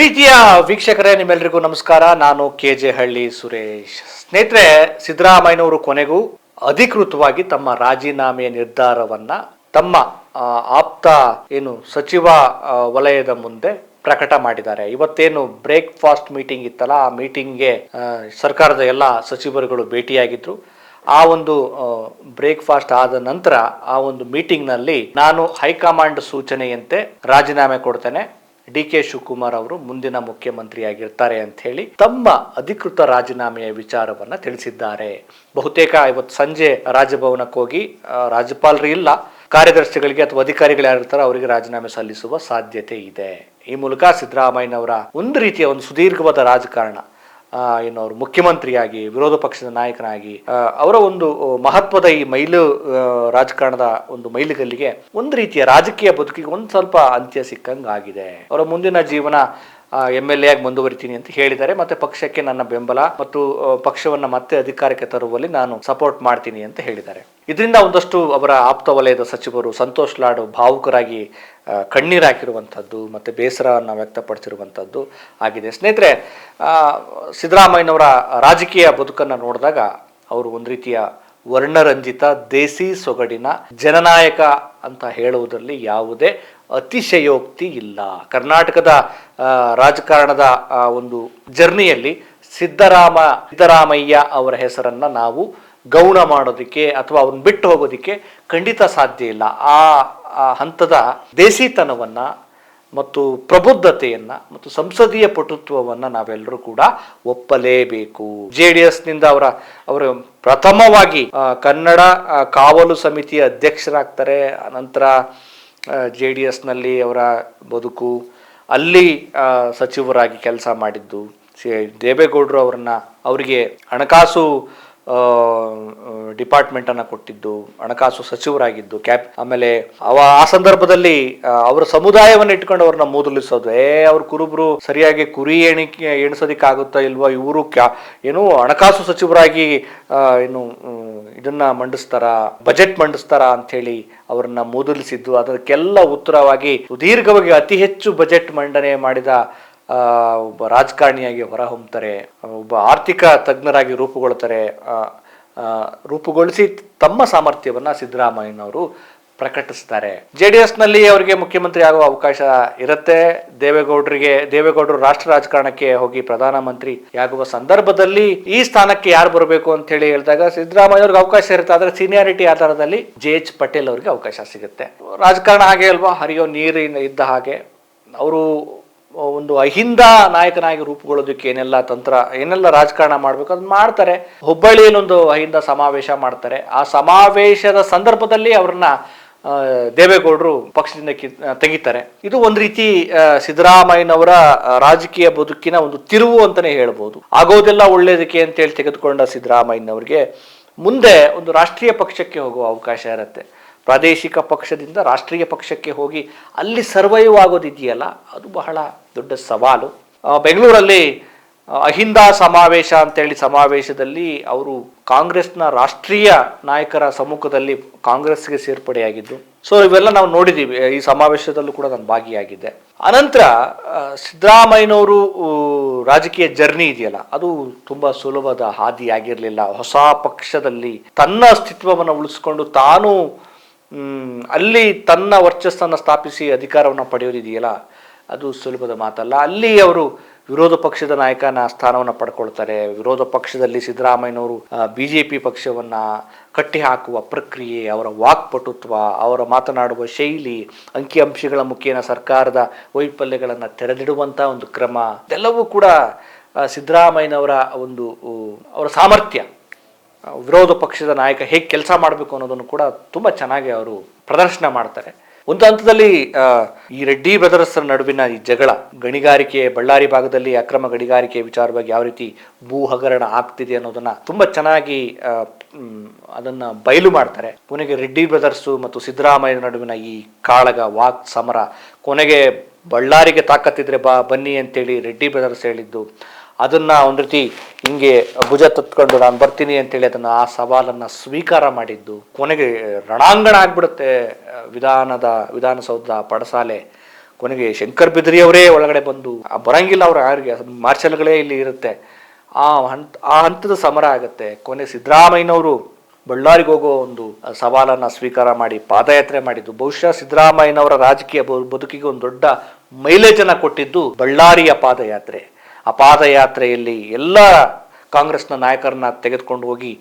ಪ್ರೀತಿಯ ವೀಕ್ಷಕರೇ, ನಿಮ್ಮೆಲ್ಲರಿಗೂ ನಮಸ್ಕಾರ. ನಾನು ಕೆಜೆ ಹಳ್ಳಿ ಸುರೇಶ್. ಸ್ನೇಹಿತರೆ, ಸಿದ್ದರಾಮಯ್ಯನವರು ಕೊನೆಗೂ ಅಧಿಕೃತವಾಗಿ ತಮ್ಮ ರಾಜೀನಾಮೆಯ ನಿರ್ಧಾರವನ್ನ ತಮ್ಮ ಆಪ್ತ ಸಚಿವ ವಲಯದ ಮುಂದೆ ಪ್ರಕಟ ಮಾಡಿದ್ದಾರೆ. ಇವತ್ತೇನು ಬ್ರೇಕ್ಫಾಸ್ಟ್ ಮೀಟಿಂಗ್ ಇತ್ತಲ್ಲ, ಆ ಮೀಟಿಂಗ್ಗೆ ಸರ್ಕಾರದ ಎಲ್ಲ ಸಚಿವರುಗಳು ಭೇಟಿಯಾಗಿದ್ರು. ಆ ಒಂದು ಬ್ರೇಕ್ಫಾಸ್ಟ್ ಆದ ನಂತರ ಆ ಒಂದು ಮೀಟಿಂಗ್ನಲ್ಲಿ ನಾನು ಹೈಕಮಾಂಡ್ ಸೂಚನೆಯಂತೆ ರಾಜೀನಾಮೆ ಕೊಡ್ತೇನೆ, ಡಿ.ಕೆ. ಶಿವಕುಮಾರ್ ಅವರು ಮುಂದಿನ ಮುಖ್ಯಮಂತ್ರಿಯಾಗಿರ್ತಾರೆ ಅಂತ ಹೇಳಿ ತಮ್ಮ ಅಧಿಕೃತ ರಾಜೀನಾಮೆಯ ವಿಚಾರವನ್ನ ತಿಳಿಸಿದ್ದಾರೆ. ಬಹುತೇಕ ಇವತ್ತು ಸಂಜೆ ರಾಜಭವನಕ್ಕೆ ಹೋಗಿ ರಾಜ್ಯಪಾಲರು ಇಲ್ಲ, ಕಾರ್ಯದರ್ಶಿಗಳಿಗೆ ಅಥವಾ ಅಧಿಕಾರಿಗಳು ಯಾರಿರ್ತಾರೋ ಅವರಿಗೆ ರಾಜೀನಾಮೆ ಸಲ್ಲಿಸುವ ಸಾಧ್ಯತೆ ಇದೆ. ಈ ಮೂಲಕ ಸಿದ್ದರಾಮಯ್ಯನವರ ಒಂದು ರೀತಿಯ ಒಂದು ಸುದೀರ್ಘವಾದ ರಾಜಕಾರಣ, ಅವರು ಮುಖ್ಯಮಂತ್ರಿಯಾಗಿ ವಿರೋಧ ಪಕ್ಷದ ನಾಯಕನಾಗಿ ಅವರ ಒಂದು ಮಹತ್ವದ ಈ ರಾಜಕಾರಣದ ಒಂದು ಮೈಲಿಗಲ್ಲಿಗೆ ಒಂದು ರೀತಿಯ ರಾಜಕೀಯ ಬದುಕಿಗೆ ಒಂದು ಸ್ವಲ್ಪ ಅಂತ್ಯ ಸಿಕ್ಕಂಗಾಗಿದೆ. ಅವರ ಮುಂದಿನ ಜೀವನ MLA ಆಗಿ ಮುಂದುವರಿತೀನಿ ಅಂತ ಹೇಳಿದ್ದಾರೆ. ಮತ್ತೆ ಪಕ್ಷಕ್ಕೆ ನನ್ನ ಬೆಂಬಲ ಮತ್ತು ಪಕ್ಷವನ್ನ ಮತ್ತೆ ಅಧಿಕಾರಕ್ಕೆ ತರುವಲ್ಲಿ ನಾನು ಸಪೋರ್ಟ್ ಮಾಡ್ತೀನಿ ಅಂತ ಹೇಳಿದ್ದಾರೆ. ಇದರಿಂದ ಒಂದಷ್ಟು ಅವರ ಆಪ್ತ ವಲಯದ ಸಚಿವರು ಸಂತೋಷ್ ಲಾಡ್ ಭಾವುಕರಾಗಿ ಕಣ್ಣೀರಾಕಿರುವಂಥದ್ದು ಮತ್ತೆ ಬೇಸರವನ್ನು ವ್ಯಕ್ತಪಡಿಸಿರುವಂಥದ್ದು ಆಗಿದೆ. ಸ್ನೇಹಿತರೆ, ಸಿದ್ದರಾಮಯ್ಯನವರ ರಾಜಕೀಯ ಬದುಕನ್ನು ನೋಡಿದಾಗ ಅವರು ಒಂದು ರೀತಿಯ ವರ್ಣರಂಜಿತ ದೇಸಿ ಸೊಗಡಿನ ಜನನಾಯಕ ಅಂತ ಹೇಳುವುದರಲ್ಲಿ ಯಾವುದೇ ಅತಿಶಯೋಕ್ತಿ ಇಲ್ಲ. ಕರ್ನಾಟಕದ ರಾಜಕಾರಣದ ಒಂದು ಜರ್ನಿಯಲ್ಲಿ ಸಿದ್ದರಾಮಯ್ಯ ಅವರ ಹೆಸರನ್ನ ನಾವು ಗೌಣ ಮಾಡೋದಕ್ಕೆ ಅಥವಾ ಅವ್ರನ್ನ ಬಿಟ್ಟು ಹೋಗೋದಕ್ಕೆ ಖಂಡಿತ ಸಾಧ್ಯ ಇಲ್ಲ. ಆ ಹಂತದ ದೇಸಿತನವನ್ನ ಮತ್ತು ಪ್ರಬುದ್ಧತೆಯನ್ನ ಮತ್ತು ಸಂಸದೀಯ ಪಟುತ್ವವನ್ನ ನಾವೆಲ್ಲರೂ ಕೂಡ ಒಪ್ಪಲೇಬೇಕು. JDS ನಿಂದ ಅವರು ಪ್ರಥಮವಾಗಿ ಕನ್ನಡ ಕಾವಲು ಸಮಿತಿಯ ಅಧ್ಯಕ್ಷರಾಗ್ತಾರೆ. ಅನಂತರ JDS ನಲ್ಲಿ ಅವರ ಬದುಕು, ಅಲ್ಲಿ ಸಚಿವರಾಗಿ ಕೆಲಸ ಮಾಡಿದ್ದು, ದೇವೇಗೌಡರು ಅವರಿಗೆ ಹಣಕಾಸು ಡಿಪಾರ್ಟ್ಮೆಂಟ್ ಅನ್ನ ಕೊಟ್ಟಿದ್ದು, ಹಣಕಾಸು ಸಚಿವರಾಗಿದ್ದು, ಆಮೇಲೆ ಆ ಸಂದರ್ಭದಲ್ಲಿ ಅವರ ಸಮುದಾಯವನ್ನು ಇಟ್ಕೊಂಡು ಅವ್ರನ್ನ ಮೂದಲಿಸೋದು, ಅವ್ರ ಕುರುಬರು ಸರಿಯಾಗಿ ಕುರಿ ಎಣಿಸೋದಿಕ್ ಆಗುತ್ತಾ ಇಲ್ವಾ, ಇವರು ಹಣಕಾಸು ಸಚಿವರಾಗಿ ಇದನ್ನ ಮಂಡಿಸ್ತಾರ, ಬಜೆಟ್ ಮಂಡಿಸ್ತಾರ ಅಂತ ಹೇಳಿ ಅವ್ರನ್ನ ಮೂದಲಿಸಿದ್ದು, ಅದಕ್ಕೆಲ್ಲ ಉತ್ತರವಾಗಿ ಸುದೀರ್ಘವಾಗಿ ಅತಿ ಹೆಚ್ಚು ಬಜೆಟ್ ಮಂಡನೆ ಮಾಡಿದ ಒಬ್ಬ ರಾಜಕಾರಣಿಯಾಗಿ ಹೊರಹೊಮ್ಮತಾರೆ, ಒಬ್ಬ ಆರ್ಥಿಕ ತಜ್ಞರಾಗಿ ರೂಪುಗೊಳಿಸಿ ತಮ್ಮ ಸಾಮರ್ಥ್ಯವನ್ನ ಸಿದ್ದರಾಮಯ್ಯನವರು ಪ್ರಕಟಿಸ್ತಾರೆ. JDS ನಲ್ಲಿ ಅವರಿಗೆ ಮುಖ್ಯಮಂತ್ರಿ ಆಗುವ ಅವಕಾಶ ಇರುತ್ತೆ. ದೇವೇಗೌಡರು ರಾಷ್ಟ್ರ ರಾಜಕಾರಣಕ್ಕೆ ಹೋಗಿ ಪ್ರಧಾನಮಂತ್ರಿ ಆಗುವ ಸಂದರ್ಭದಲ್ಲಿ ಈ ಸ್ಥಾನಕ್ಕೆ ಯಾರು ಬರಬೇಕು ಅಂತ ಹೇಳಿ ಹೇಳಿದಾಗ ಸಿದ್ದರಾಮಯ್ಯ ಅವ್ರಿಗೆ ಅವಕಾಶ ಇರುತ್ತೆ. ಆದ್ರೆ ಸೀನಿಯಾರಿಟಿ ಆಧಾರದಲ್ಲಿ JH ಪಟೇಲ್ ಅವರಿಗೆ ಅವಕಾಶ ಸಿಗುತ್ತೆ. ರಾಜಕಾರಣ ಹಾಗೆ ಅಲ್ವಾ, ಹರಿಯೋ ನೀರಿನ ಇದ್ದ ಹಾಗೆ ಅವರು ಒಂದು ಅಹಿಂದ ನಾಯಕನಾಗಿ ರೂಪುಗೊಳ್ಳೋದಕ್ಕೆ ಏನೆಲ್ಲ ರಾಜಕಾರಣ ಮಾಡ್ಬೇಕು ಅದನ್ನ ಮಾಡ್ತಾರೆ. ಹುಬ್ಬಳ್ಳಿಯಲ್ಲಿ ಒಂದು ಅಹಿಂದ ಸಮಾವೇಶ ಮಾಡ್ತಾರೆ. ಆ ಸಮಾವೇಶದ ಸಂದರ್ಭದಲ್ಲಿ ಅವ್ರನ್ನ ದೇವೇಗೌಡರು ಪಕ್ಷದಿಂದ ತೆಗಿತಾರೆ. ಇದು ಒಂದು ರೀತಿ ಸಿದ್ದರಾಮಯ್ಯನವರ ರಾಜಕೀಯ ಬದುಕಿನ ಒಂದು ತಿರುವು ಅಂತಾನೆ ಹೇಳ್ಬೋದು. ಆಗೋದೆಲ್ಲ ಒಳ್ಳೇದಕ್ಕೆ ಅಂತೇಳಿ ತೆಗೆದುಕೊಂಡ ಸಿದ್ದರಾಮಯ್ಯನವ್ರಿಗೆ ಮುಂದೆ ಒಂದು ರಾಷ್ಟ್ರೀಯ ಪಕ್ಷಕ್ಕೆ ಹೋಗುವ ಅವಕಾಶ ಇರುತ್ತೆ. ಪ್ರಾದೇಶಿಕ ಪಕ್ಷದಿಂದ ರಾಷ್ಟ್ರೀಯ ಪಕ್ಷಕ್ಕೆ ಹೋಗಿ ಅಲ್ಲಿ ಸರ್ವೈವ್ ಆಗೋದಿದೆಯಲ್ಲ, ಅದು ಬಹಳ ದೊಡ್ಡ ಸವಾಲು. ಬೆಂಗಳೂರಲ್ಲಿ ಅಹಿಂದ ಸಮಾವೇಶ ಅಂತೇಳಿ ಸಮಾವೇಶದಲ್ಲಿ ಅವರು ಕಾಂಗ್ರೆಸ್ನ ರಾಷ್ಟ್ರೀಯ ನಾಯಕರ ಸಮ್ಮುಖದಲ್ಲಿ ಕಾಂಗ್ರೆಸ್ಗೆ ಸೇರ್ಪಡೆಯಾಗಿದ್ದು, ಸೊ ಇವೆಲ್ಲ ನಾವು ನೋಡಿದ್ದೀವಿ. ಈ ಸಮಾವೇಶದಲ್ಲೂ ಕೂಡ ನಾನು ಭಾಗಿಯಾಗಿದ್ದೆ. ಅನಂತರ ಸಿದ್ದರಾಮಯ್ಯನವರು ರಾಜಕೀಯ ಜರ್ನಿ ಇದೆಯಲ್ಲ, ಅದು ತುಂಬಾ ಸುಲಭದ ಹಾದಿಯಾಗಿರ್ಲಿಲ್ಲ. ಹೊಸ ಪಕ್ಷದಲ್ಲಿ ತನ್ನ ಅಸ್ತಿತ್ವವನ್ನು ಉಳಿಸ್ಕೊಂಡು ತಾನು ಅಲ್ಲಿ ತನ್ನ ವರ್ಚಸ್ಸನ್ನು ಸ್ಥಾಪಿಸಿ ಅಧಿಕಾರವನ್ನು ಪಡೆಯೋದಿದೆಯಲ್ಲ, ಅದು ಸುಲಭದ ಮಾತಲ್ಲ. ಅಲ್ಲಿ ಅವರು ವಿರೋಧ ಪಕ್ಷದ ನಾಯಕನ ಸ್ಥಾನವನ್ನು ಪಡ್ಕೊಳ್ತಾರೆ. ವಿರೋಧ ಪಕ್ಷದಲ್ಲಿ ಸಿದ್ದರಾಮಯ್ಯನವರು BJP ಪಕ್ಷವನ್ನ ಕಟ್ಟಿ ಹಾಕುವ ಪ್ರಕ್ರಿಯೆ, ಅವರ ವಾಕ್ಪಟುತ್ವ, ಅವರ ಮಾತನಾಡುವ ಶೈಲಿ, ಅಂಕಿಅಂಶಗಳ ಮುಖೇನ ಸರ್ಕಾರದ ವೈಫಲ್ಯಗಳನ್ನು ತೆರೆದಿಡುವಂತ ಒಂದು ಕ್ರಮ, ಇದೆಲ್ಲವೂ ಕೂಡ ಸಿದ್ದರಾಮಯ್ಯನವರ ಅವರ ಸಾಮರ್ಥ್ಯ, ವಿರೋಧ ಪಕ್ಷದ ನಾಯಕ ಹೇಗೆ ಕೆಲಸ ಮಾಡಬೇಕು ಅನ್ನೋದನ್ನು ಕೂಡ ತುಂಬಾ ಚೆನ್ನಾಗಿ ಅವರು ಪ್ರದರ್ಶನ ಮಾಡ್ತಾರೆ. ಒಂದು ಹಂತದಲ್ಲಿ ಈ ರೆಡ್ಡಿ ಬ್ರದರ್ಸ್ ನಡುವಿನ ಈ ಜಗಳ, ಗಣಿಗಾರಿಕೆ, ಬಳ್ಳಾರಿ ಭಾಗದಲ್ಲಿ ಅಕ್ರಮ ಗಣಿಗಾರಿಕೆ ವಿಚಾರವಾಗಿ ಯಾವ ರೀತಿ ಭೂ ಹಗರಣ ಆಗ್ತಿದೆ ಅನ್ನೋದನ್ನ ತುಂಬಾ ಚೆನ್ನಾಗಿ ಅದನ್ನ ಬಯಲು ಮಾಡ್ತಾರೆ. ಕೊನೆಗೆ ರೆಡ್ಡಿ ಬ್ರದರ್ಸು ಮತ್ತು ಸಿದ್ದರಾಮಯ್ಯ ನಡುವಿನ ಈ ಕಾಳಗ, ವಾಕ್ ಸಮರ, ಕೊನೆಗೆ ಬಳ್ಳಾರಿಗೆ ತಾಕತ್ತಿದ್ರೆ ಬನ್ನಿ ಅಂತೇಳಿ ರೆಡ್ಡಿ ಬ್ರದರ್ಸ್ ಹೇಳಿದ್ದು, ಅದನ್ನ ಒಂದು ರೀತಿ ಹಿಂಗೆ ಭುಜ ತತ್ಕೊಂಡು ನಾನು ಬರ್ತೀನಿ ಅಂತೇಳಿ ಆ ಸವಾಲನ್ನ ಸ್ವೀಕಾರ ಮಾಡಿದ್ದು, ಕೊನೆಗೆ ರಣಾಂಗಣ ಆಗ್ಬಿಡುತ್ತೆ ವಿಧಾನಸೌಧ ಪಡಸಾಲೆ. ಕೊನೆಗೆ ಶಂಕರ್ ಬಿದರಿ ಅವರೇ ಒಳಗಡೆ ಬಂದು ಬರಂಗಿಲ್ಲ ಅವ್ರು ಯಾರಿಗೆ ಮಾರ್ಷಲ್ಗಳೇ ಇಲ್ಲಿ ಇರುತ್ತೆ, ಆ ಹಂತದ ಸಮರ ಆಗುತ್ತೆ. ಕೊನೆ ಸಿದ್ದರಾಮಯ್ಯನವರು ಬಳ್ಳಾರಿಗೆ ಹೋಗೋ ಒಂದು ಸವಾಲನ್ನ ಸ್ವೀಕಾರ ಮಾಡಿ ಪಾದಯಾತ್ರೆ ಮಾಡಿದ್ದು ಬಹುಶಃ ಸಿದ್ದರಾಮಯ್ಯನವರ ರಾಜಕೀಯ ಬದುಕಿಗೆ ಒಂದು ದೊಡ್ಡ ಮೈಲೇಜ್ ಅನ್ನ ಕೊಟ್ಟಿದ್ದು ಬಳ್ಳಾರಿಯ ಪಾದಯಾತ್ರೆ. ಆ ಪಾದಯಾತ್ರೆಯಲ್ಲಿ ಎಲ್ಲ ಕಾಂಗ್ರೆಸ್ನ ನಾಯಕರನ್ನ ತೆಗೆದುಕೊಂಡು ಹೋಗಿ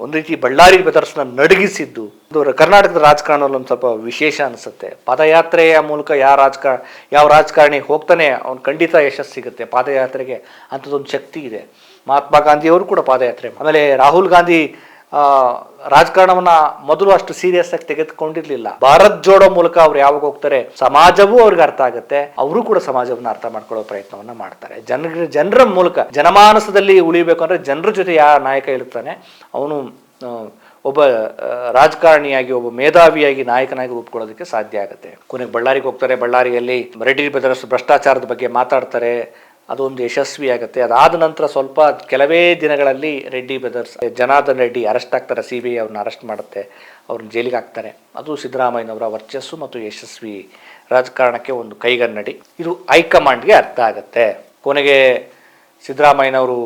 ಒಂದು ರೀತಿ ಬಳ್ಳಾರಿ ಬ್ರದರ್ಸ್ನ ನಡಗಿಸಿದ್ದು ಕರ್ನಾಟಕದ ರಾಜಕಾರಣದಲ್ಲಿ ಒಂದು ಸ್ವಲ್ಪ ವಿಶೇಷ ಅನಿಸುತ್ತೆ. ಪಾದಯಾತ್ರೆಯ ಮೂಲಕ ಯಾವ ರಾಜಕಾರಣಿ ಹೋಗ್ತಾನೆ ಅವ್ನು ಖಂಡಿತ ಯಶಸ್ಸು ಸಿಗುತ್ತೆ. ಪಾದಯಾತ್ರೆಗೆ ಅಂಥದ್ದೊಂದು ಶಕ್ತಿ ಇದೆ. ಮಹಾತ್ಮ ಗಾಂಧಿಯವರು ಕೂಡ ಪಾದಯಾತ್ರೆ, ಆಮೇಲೆ ರಾಹುಲ್ ಗಾಂಧಿ ರಾಜಕಾರಣವನ್ನ ಮೊದಲು ಅಷ್ಟು ಸೀರಿಯಸ್ ಆಗಿ ತೆಗೆದುಕೊಂಡಿರ್ಲಿಲ್ಲ. ಭಾರತ್ ಜೋಡೋ ಮೂಲಕ ಅವ್ರು ಯಾವಾಗ ಹೋಗ್ತಾರೆ ಸಮಾಜವೂ ಅವ್ರಿಗೆ ಅರ್ಥ ಆಗುತ್ತೆ, ಅವರು ಕೂಡ ಸಮಾಜವನ್ನ ಅರ್ಥ ಮಾಡ್ಕೊಳ್ಳೋ ಪ್ರಯತ್ನವನ್ನ ಮಾಡ್ತಾರೆ. ಜನರ ಮೂಲಕ ಜನಮಾನಸದಲ್ಲಿ ಉಳಿಬೇಕು ಅಂದ್ರೆ ಜನರ ಜೊತೆ ಯಾವ ನಾಯಕ ಇರ್ತಾನೆ ಅವನು ಒಬ್ಬ ರಾಜಕಾರಣಿಯಾಗಿ ಒಬ್ಬ ಮೇಧಾವಿಯಾಗಿ ನಾಯಕನಾಗಿ ರೂಪುಕೊಳ್ಳೋದಕ್ಕೆ ಸಾಧ್ಯ ಆಗುತ್ತೆ. ಕೊನೆಗೆ ಬಳ್ಳಾರಿಗೆ ಹೋಗ್ತಾರೆ, ಬಳ್ಳಾರಿಯಲ್ಲಿ ರೆಡ್ಡಿ ಬ್ರದರ್ಸ್ ಭ್ರಷ್ಟಾಚಾರದ ಬಗ್ಗೆ ಮಾತಾಡ್ತಾರೆ, ಅದೊಂದು ಯಶಸ್ವಿ ಆಗುತ್ತೆ. ಅದಾದ ನಂತರ ಸ್ವಲ್ಪ ಕೆಲವೇ ದಿನಗಳಲ್ಲಿ ರೆಡ್ಡಿ ಬ್ರದರ್ಸ್ ಜನಾರ್ದನ್ ರೆಡ್ಡಿ ಅರೆಸ್ಟ್ ಆಗ್ತಾರೆ, CBI ಅವ್ರನ್ನ ಅರೆಸ್ಟ್ ಮಾಡುತ್ತೆ, ಅವ್ರನ್ನ ಜೈಲಿಗೆ ಹಾಕ್ತಾರೆ. ಅದು ಸಿದ್ದರಾಮಯ್ಯನವರ ವರ್ಚಸ್ಸು ಮತ್ತು ಯಶಸ್ವಿ ರಾಜಕಾರಣಕ್ಕೆ ಒಂದು ಕೈಗನ್ನಡಿ. ಇದು ಹೈಕಮಾಂಡ್ಗೆ ಅರ್ಥ ಆಗುತ್ತೆ. ಕೊನೆಗೆ ಸಿದ್ದರಾಮಯ್ಯನವರು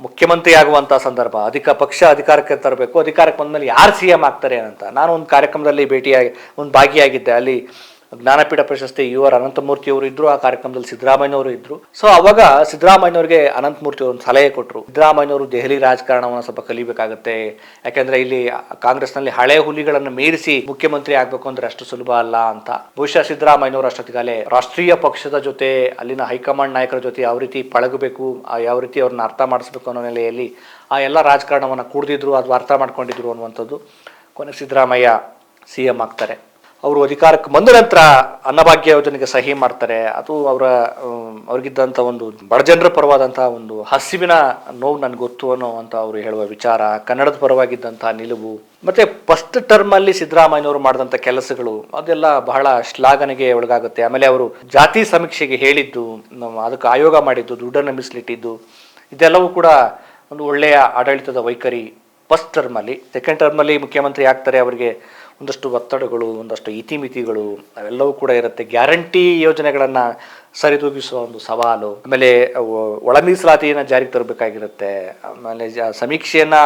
ಮುಖ್ಯಮಂತ್ರಿ ಆಗುವಂಥ ಸಂದರ್ಭ, ಪಕ್ಷ ಅಧಿಕಾರಕ್ಕೆ ತರಬೇಕು, ಅಧಿಕಾರಕ್ಕೆ ಬಂದಮೇಲೆ ಯಾರು CM ಆಗ್ತಾರೆ ಅಂತ. ನಾನು ಒಂದು ಕಾರ್ಯಕ್ರಮದಲ್ಲಿ ಭಾಗಿಯಾಗಿದ್ದೆ. ಅಲ್ಲಿ ಜ್ಞಾನಪೀಠ ಪ್ರಶಸ್ತಿ UR ಅನಂತಮೂರ್ತಿ ಅವರು ಇದ್ರು, ಆ ಕಾರ್ಯಕ್ರಮದಲ್ಲಿ ಸಿದ್ದರಾಮಯ್ಯನವರು ಇದ್ರು. ಸೊ ಅವಾಗ ಸಿದ್ದರಾಮಯ್ಯನವರಿಗೆ ಅನಂತಮೂರ್ತಿ ಒಂದು ಸಲಹೆ ಕೊಟ್ಟರು, ಸಿದ್ದರಾಮಯ್ಯನವರು ದೆಹಲಿ ರಾಜಕಾರಣವನ್ನು ಸ್ವಲ್ಪ ಕಲಿಬೇಕಾಗತ್ತೆ, ಯಾಕೆಂದ್ರೆ ಇಲ್ಲಿ ಕಾಂಗ್ರೆಸ್ನಲ್ಲಿ ಹಳೆ ಹುಲಿಗಳನ್ನು ಮೀರಿಸಿ ಮುಖ್ಯಮಂತ್ರಿ ಆಗ್ಬೇಕು ಅಂದ್ರೆ ಅಷ್ಟು ಸುಲಭ ಅಲ್ಲ ಅಂತ. ಬಹುಶಃ ಸಿದ್ದರಾಮಯ್ಯನವರು ಅಷ್ಟೊತ್ತಿಗಾಲೇ ರಾಷ್ಟ್ರೀಯ ಪಕ್ಷದ ಜೊತೆ ಅಲ್ಲಿನ ಹೈಕಮಾಂಡ್ ನಾಯಕರ ಜೊತೆ ಯಾವ ರೀತಿ ಪಳಗಬೇಕು, ಯಾವ ರೀತಿ ಅವ್ರನ್ನ ಅರ್ಥ ಮಾಡಿಸ್ಬೇಕು ಅನ್ನೋ ನೆಲೆಯಲ್ಲಿ ಆ ಎಲ್ಲ ರಾಜಕಾರಣವನ್ನು ಕೂಡಿದ್ರು, ಅದು ಅರ್ಥ ಮಾಡ್ಕೊಂಡಿದ್ರು ಅನ್ನುವಂಥದ್ದು. ಕೊನೆಗೆ ಸಿದ್ದರಾಮಯ್ಯ CM ಆಗ್ತಾರೆ. ಅವರು ಅಧಿಕಾರಕ್ಕೆ ಬಂದ ನಂತರ ಅನ್ನಭಾಗ್ಯ ಯೋಜನೆಗೆ ಸಹಿ ಮಾಡ್ತಾರೆ. ಅದು ಅವ್ರಿಗಿದ್ದಂಥ ಒಂದು ಬಡಜನರ ಪರವಾದಂತಹ ಒಂದು ಹಸಿವಿನ ನೋವು ನನಗೆ ಗೊತ್ತು ಅನ್ನೋವಂಥ ಅವರು ಹೇಳುವ ವಿಚಾರ, ಕನ್ನಡದ ಪರವಾಗಿದ್ದಂತಹ ನಿಲುವು, ಮತ್ತೆ ಫಸ್ಟ್ ಟರ್ಮ್ ಅಲ್ಲಿ ಸಿದ್ದರಾಮಯ್ಯನವರು ಮಾಡಿದಂಥ ಕೆಲಸಗಳು ಅದೆಲ್ಲ ಬಹಳ ಶ್ಲಾಘನೆಗೆ ಒಳಗಾಗುತ್ತೆ. ಆಮೇಲೆ ಅವರು ಜಾತಿ ಸಮೀಕ್ಷೆಗೆ ಹೇಳಿದ್ದು, ಅದಕ್ಕೆ ಆಯೋಗ ಮಾಡಿದ್ದು, ದುಡ್ಡನ್ನು ಮೀಸಲಿಟ್ಟಿದ್ದು, ಇದೆಲ್ಲವೂ ಕೂಡ ಒಂದು ಒಳ್ಳೆಯ ಆಡಳಿತದ ವೈಖರಿ ಫಸ್ಟ್ ಟರ್ಮಲ್ಲಿ. ಸೆಕೆಂಡ್ ಟರ್ಮಲ್ಲಿ ಮುಖ್ಯಮಂತ್ರಿ ಆಗ್ತಾರೆ, ಅವರಿಗೆ ಒಂದಷ್ಟು ಒತ್ತಡಗಳು, ಒಂದಷ್ಟು ಇತಿಮಿತಿಗಳು ಅವೆಲ್ಲವೂ ಕೂಡ ಇರುತ್ತೆ. ಗ್ಯಾರಂಟಿ ಯೋಜನೆಗಳನ್ನು ಸರಿದೂಗಿಸುವ ಒಂದು ಸವಾಲು, ಆಮೇಲೆ ಒಳ ಮೀಸಲಾತಿಯನ್ನು ಜಾರಿಗೆ ತರಬೇಕಾಗಿರುತ್ತೆ, ಆಮೇಲೆ ಸಮೀಕ್ಷೆಯನ್ನು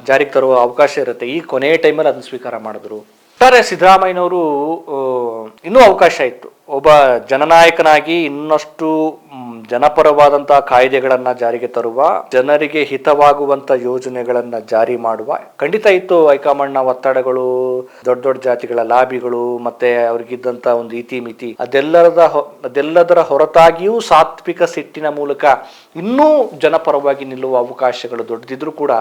ಜಾರಿಗೆ ತರುವ ಅವಕಾಶ ಇರುತ್ತೆ. ಈ ಕೊನೆಯ ಟೈಮಲ್ಲಿ ಅದನ್ನು ಸ್ವೀಕಾರ ಮಾಡಿದ್ರು. ಒಟ್ಟಾರೆ ಸಿದ್ದರಾಮಯ್ಯನವರು ಇನ್ನೂ ಅವಕಾಶ ಇತ್ತು ಒಬ್ಬ ಜನನಾಯಕನಾಗಿ ಇನ್ನಷ್ಟು ಜನಪರವಾದಂತಹ ಕಾಯ್ದೆಗಳನ್ನ ಜಾರಿಗೆ ತರುವ, ಜನರಿಗೆ ಹಿತವಾಗುವಂತ ಯೋಜನೆಗಳನ್ನ ಜಾರಿ ಮಾಡುವ ಖಂಡಿತ ಇತ್ತು. ಹೈಕಮಾಂಡ್ನ ಒತ್ತಡಗಳು, ದೊಡ್ಡ ದೊಡ್ಡ ಜಾತಿಗಳ ಲಾಬಿಗಳು, ಮತ್ತೆ ಅವ್ರಿಗಿದ್ದಂತ ಒಂದು ಇತಿಮಿತಿ, ಅದೆಲ್ಲದರ ಹೊರತಾಗಿಯೂ ಸಾತ್ವಿಕ ಸಿಟ್ಟಿನ ಮೂಲಕ ಇನ್ನೂ ಜನಪರವಾಗಿ ನಿಲ್ಲುವ ಅವಕಾಶಗಳು ದೊಡ್ಡದಿದ್ರು ಕೂಡ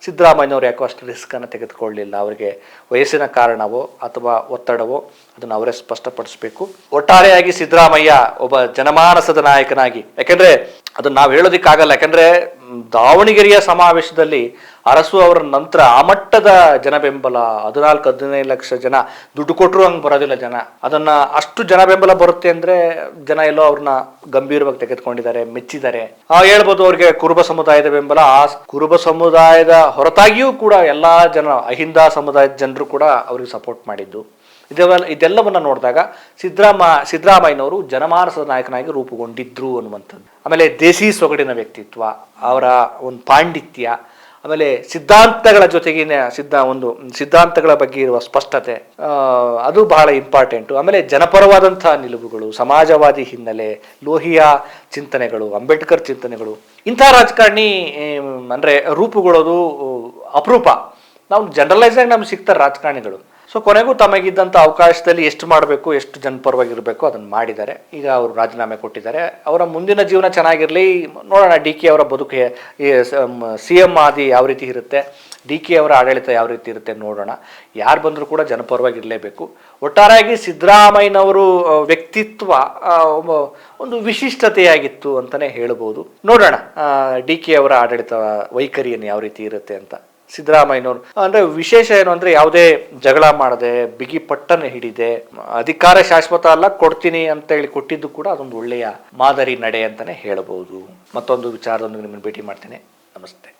ಸಿದ್ದರಾಮಯ್ಯನವರು ಯಾಕೋ ಅಷ್ಟು ರಿಸ್ಕ್ ಅನ್ನು ತೆಗೆದುಕೊಳ್ಳಲಿಲ್ಲ. ಅವರಿಗೆ ವಯಸ್ಸಿನ ಕಾರಣವೋ ಅಥವಾ ಒತ್ತಡವೋ ಅದನ್ನು ಅವರೇ ಸ್ಪಷ್ಟಪಡಿಸಬೇಕು. ಒಟ್ಟಾರೆಯಾಗಿ ಸಿದ್ದರಾಮಯ್ಯ ಒಬ್ಬ ಜನಮಾನಸದ ನಾಯಕನಾಗಿ, ಯಾಕೆಂದ್ರೆ ಅದನ್ನ ನಾವು ಹೇಳೋದಿಕ್ಕಾಗಲ್ಲ, ಯಾಕಂದ್ರೆ ದಾವಣಗೆರೆಯ ಸಮಾವೇಶದಲ್ಲಿ ಅರಸು ಅವರ ನಂತರ ಆ ಮಟ್ಟದ ಜನ ಬೆಂಬಲ, 14-15 ಲಕ್ಷ ಜನ, ದುಡ್ಡು ಕೊಟ್ಟರು ಹಂಗೆ ಬರೋದಿಲ್ಲ ಜನ, ಅದನ್ನ ಅಷ್ಟು ಜನ ಬೆಂಬಲ ಬರುತ್ತೆ ಅಂದ್ರೆ ಜನ ಎಲ್ಲೋ ಅವ್ರನ್ನ ಗಂಭೀರವಾಗಿ ತೆಗೆದುಕೊಂಡಿದ್ದಾರೆ, ಮೆಚ್ಚಿದ್ದಾರೆ. ಹೇಳ್ಬೋದು ಅವ್ರಿಗೆ ಕುರುಬ ಸಮುದಾಯದ ಬೆಂಬಲ, ಆ ಕುರುಬ ಸಮುದಾಯದ ಹೊರತಾಗಿಯೂ ಕೂಡ ಎಲ್ಲಾ ಜನ, ಅಹಿಂದ ಸಮುದಾಯದ ಜನರು ಕೂಡ ಅವ್ರಿಗೆ ಸಪೋರ್ಟ್ ಮಾಡಿದ್ದು. ಇದೆಲ್ಲವನ್ನ ನೋಡಿದಾಗ ಸಿದ್ದರಾಮಯ್ಯನವರು ಜನಮಾನಸದ ನಾಯಕನಾಗಿ ರೂಪುಗೊಂಡಿದ್ರು ಅನ್ನುವಂಥದ್ದು. ಆಮೇಲೆ ದೇಸಿ ಸೊಗಡಿನ ವ್ಯಕ್ತಿತ್ವ, ಅವರ ಒಂದು ಪಾಂಡಿತ್ಯ, ಆಮೇಲೆ ಸಿದ್ಧಾಂತಗಳ ಜೊತೆಗಿನ ಸಿದ್ಧಾಂತಗಳ ಬಗ್ಗೆ ಇರುವ ಸ್ಪಷ್ಟತೆ, ಅದು ಬಹಳ ಇಂಪಾರ್ಟೆಂಟು. ಆಮೇಲೆ ಜನಪರವಾದಂತಹ ನಿಲುವುಗಳು, ಸಮಾಜವಾದಿ ಹಿನ್ನೆಲೆ, ಲೋಹಿಯಾ ಚಿಂತನೆಗಳು, ಅಂಬೇಡ್ಕರ್ ಚಿಂತನೆಗಳು, ಇಂಥ ರಾಜಕಾರಣಿ ಅಂದ್ರೆ ರೂಪುಗೊಳ್ಳೋದು ಅಪರೂಪ. ನಾವು ಜನರಲೈಸ್ ಆಗಿ ನಮ್ಗೆ ಸಿಗ್ತಾರೆ ರಾಜಕಾರಣಿಗಳು. ಸೊ ಕೊನೆಗೂ ತಮಗಿದ್ದಂಥ ಅವಕಾಶದಲ್ಲಿ ಎಷ್ಟು ಮಾಡಬೇಕು, ಎಷ್ಟು ಜನಪರವಾಗಿರಬೇಕು ಅದನ್ನು ಮಾಡಿದ್ದಾರೆ. ಈಗ ಅವರು ರಾಜೀನಾಮೆ ಕೊಟ್ಟಿದ್ದಾರೆ. ಅವರ ಮುಂದಿನ ಜೀವನ ಚೆನ್ನಾಗಿರಲಿ, ನೋಡೋಣ. DK ಅವರ ಬದುಕು CM ಆದಿ ಯಾವ ರೀತಿ ಇರುತ್ತೆ, DK ಅವರ ಆಡಳಿತ ಯಾವ ರೀತಿ ಇರುತ್ತೆ ನೋಡೋಣ. ಯಾರು ಬಂದರೂ ಕೂಡ ಜನಪರವಾಗಿರಲೇಬೇಕು. ಒಟ್ಟಾರೆಯಾಗಿ ಸಿದ್ದರಾಮಯ್ಯನವರು ವ್ಯಕ್ತಿತ್ವ ಒಂದು ವಿಶಿಷ್ಟತೆಯಾಗಿತ್ತು ಅಂತಲೇ ಹೇಳ್ಬೋದು. ನೋಡೋಣ DK ಅವರ ಆಡಳಿತ ವೈಖರಿಯನ್ನು ಯಾವ ರೀತಿ ಇರುತ್ತೆ ಅಂತ. ಸಿದ್ದರಾಮಯ್ಯನವರು ಅಂದ್ರೆ ವಿಶೇಷ ಏನು ಅಂದ್ರೆ ಯಾವುದೇ ಜಗಳ ಮಾಡದೆ, ಬಿಗಿ ಪಟ್ಟನೆ ಹಿಡಿದೆ, ಅಧಿಕಾರ ಶಾಶ್ವತ ಅಲ್ಲ, ಕೊಡ್ತೀನಿ ಅಂತ ಹೇಳಿ ಕೊಟ್ಟಿದ್ದು ಕೂಡ ಅದೊಂದು ಒಳ್ಳೆಯ ಮಾದರಿ ನಡೆ ಅಂತಾನೆ ಹೇಳಬಹುದು. ಮತ್ತೊಂದು ವಿಚಾರದೊಂದಿಗೆ ನಿಮ್ಮನ್ನು ಭೇಟಿ ಮಾಡ್ತೇನೆ. ನಮಸ್ತೆ.